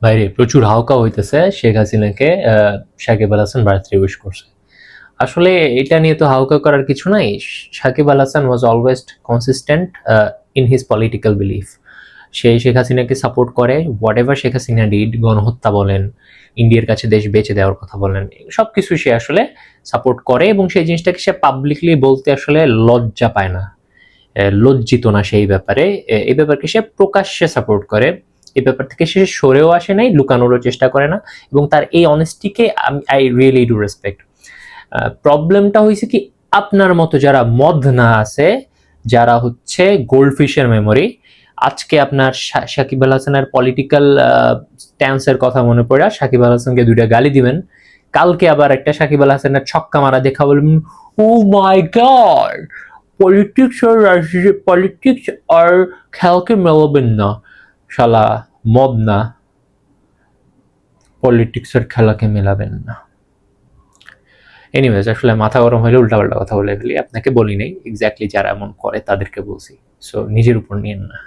বাইরে প্রচুর হাওকা হইতেছে, শেখ হাসিনাকে সাকিব আল হাসান বার্থডে উইশ করছে। আসলে এটা নিয়ে তো হাউকা করার কিছু নাই। Shakib Al Hasan was always consistent in his political belief. সে শেখ হাসিনাকে সাপোর্ট করে, whatever Sheikh Hasina did, গণহত্যা বলেন, ইন্ডিয়ার কাছে দেশ বেঁচে দেওয়ার কথা বলেন, সবকিছু সে আসলে সাপোর্ট করে এবং সেই জিনিসটাকে সে পাবলিকলি বলতে আসলে লজ্জা পায় না, লজ্জিত না সেই ব্যাপারে। এই ব্যাপারকে সে প্রকাশ্যে সাপোর্ট করে, এই ব্যাপার থেকে সে সরেও আসে নাই, লুকানোরও চেষ্টা করে না, এবং তার এই অনেস্টিকে আই রিয়েলি ডু রেসপেক্ট। প্রবলেমটা হয়েছে কি, আপনার মতো যারা মদ না আছে, যারা হচ্ছে গোল্ডফিশের মেমোরি, আজকে আপনার সাকিব আল হাসানের পলিটিক্যাল স্ট্যান্সের কথা মনে পড়ে সাকিব আল হাসানকে দুইটা গালি দিবেন, কালকে আবার একটা সাকিব আল হাসানের ছক্কা মারা দেখা বলবেন, ও মাই গড, পলিটিক্স আর রাজনীতি, পলিটিক্স আর খেলাকে মেলাবেন না, শালা মদ না, পলিটিক্স আর খেলাকে মেলাবেন না। এনিওয়েজ, আসলে মাথা গরম হলে উল্টাপাল্টা কথা বলে ফেলি, আপনাকে বলি নাই, এক্স্যাক্টলি যারা এমন করে তাদেরকে বলছি। সো নিজের উপর নিয়েন না।